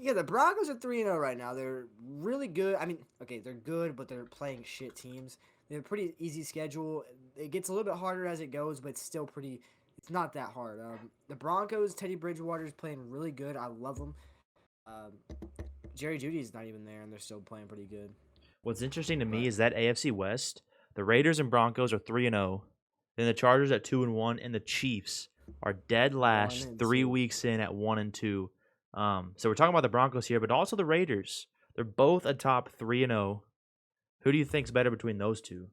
Yeah, the Broncos are 3-0 right now. They're really good. I mean, okay, they're good, but they're playing shit teams. They have a pretty easy schedule. It gets a little bit harder as it goes, but it's still pretty. It's not that hard. The Broncos, Teddy Bridgewater is playing really good. I love him. Um, Jerry Judy's not even there, and they're still playing pretty good. What's interesting to me But is that AFC West, the Raiders and Broncos are 3-0, then the Chargers at 2-1, and the Chiefs are dead one last and 2. 3 weeks in at 1-2. So we're talking about the Broncos here, but also the Raiders. They're both atop 3-0. Who do you think's better between those two?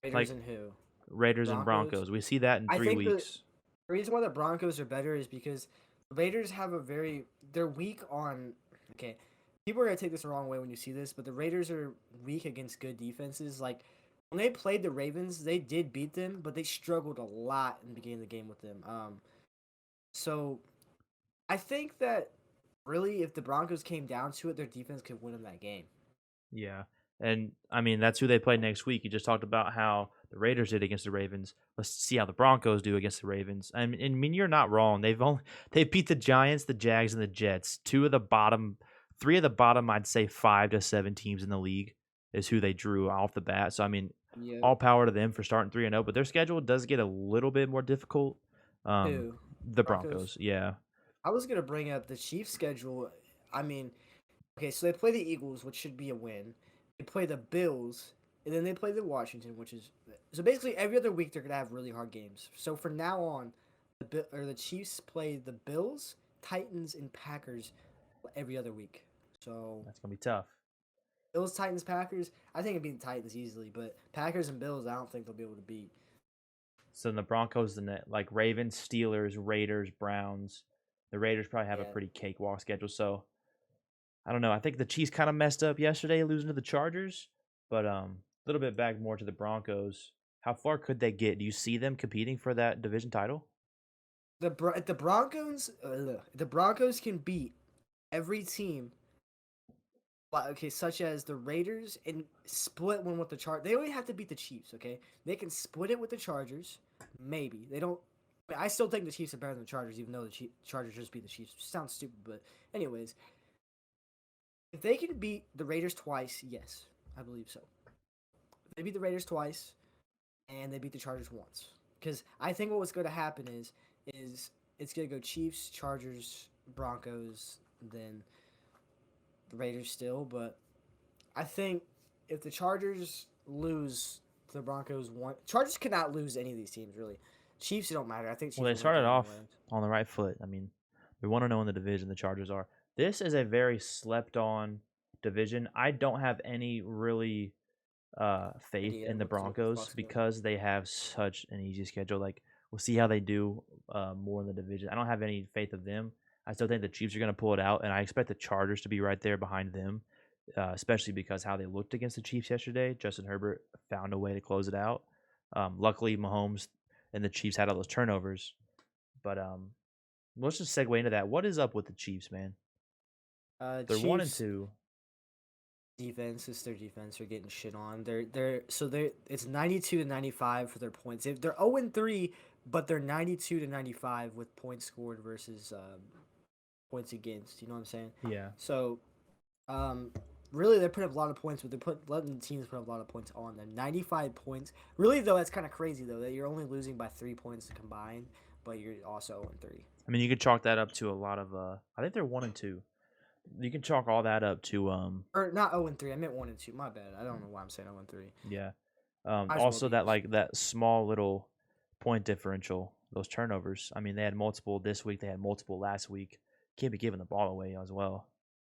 Raiders Like and who? Raiders and Broncos. Broncos. We see that in I three think the weeks. reason why the Broncos are better is because the Raiders have a very. They're weak on. Okay, people are gonna take this the wrong way when you see this, but the Raiders are weak against good defenses. Like when they played the Ravens, they did beat them, but they struggled a lot in the beginning of the game with them. So I think that really, if the Broncos came down to it, their defense could win them that game. Yeah. And I mean, that's who they play next week. You just talked about how the Raiders did against the Ravens. Let's see how the Broncos do against the Ravens. I mean, you're not wrong. They beat the Giants, the Jags, and the Jets. Three of the bottom, I'd say 5 to 7 teams in the league is who they drew off the bat. So I mean, Yeah. all power to them for starting 3-0. But their schedule does get a little bit more difficult. Um, Who? the Broncos. Broncos, yeah. I was gonna bring up the Chiefs' schedule. I mean, okay, so they play the Eagles, which should be a win. They play the Bills, and then they play the Washington, which is so basically every other week they're gonna have really hard games. So from now on, the Chiefs play the Bills, Titans, and Packers every other week. So That's gonna be tough. Bills, Titans, Packers. I think it'd beat the Titans easily, but Packers and Bills, I don't think they'll be able to beat. So then the Broncos, like Ravens, Steelers, Raiders, Browns. The Raiders probably have a Yeah, pretty cakewalk schedule. So I don't know. I think the Chiefs kind of messed up yesterday, losing to the Chargers. But a little bit back more to the Broncos. How far could they get? Do you see them competing for that division title? the Broncos can beat every team okay, such as the Raiders and split one with the Chargers. They only have to beat the Chiefs, okay? They can split it with the Chargers. Maybe. They don't. I still think the Chiefs are better than the Chargers, even though the Chargers just beat the Chiefs. Sounds stupid, but anyways, if they can beat the Raiders twice, yes, I believe so. If they beat the Raiders twice and they beat the Chargers once, because I think what was going to happen is it's going to go Chiefs, Chargers, Broncos, then the Raiders still, but I think if the Chargers lose the Broncos one, Chargers cannot lose any of these teams really. Chiefs it don't matter. I think Well, Chiefs they will win the started game off anyway. on the right foot. I mean, they're 1-0 in the division. The Chargers are. This is a very slept on division. I don't have any really faith Idea in the what the Broncos fuck's going on. because they have such an easy schedule. Like we'll see how they do more in the division. I don't have any faith of them. I still think the Chiefs are going to pull it out, and I expect the Chargers to be right there behind them, especially because how they looked against the Chiefs yesterday. Justin Herbert found a way to close it out. Luckily, Mahomes and the Chiefs had all those turnovers. But let's just segue into that. What is up with the Chiefs, man? They're one and Chiefs two. defense is their defense are getting shit on. They're it's 92 to 95 for their points. They're 0-3, but they're 92 to 95 with points scored versus points against. You know what I'm saying? Yeah. So Um, really, they're putting up a lot of points, but letting the teams put up a lot of points on them. 95 points. Really, though, that's kind of crazy though that you're only losing by 3 points combined, but you're also 0-3. I mean, you could chalk that up to a lot of. I think they're 1 and 2. You can chalk all that up to Or not 0-3. I meant 1-2. My bad. I don't know why I'm saying 0-3. yeah. Might as well Also be. that like that small little point differential, those turnovers. I mean, they had multiple this week. They had multiple last week. Can't be giving the ball away as well.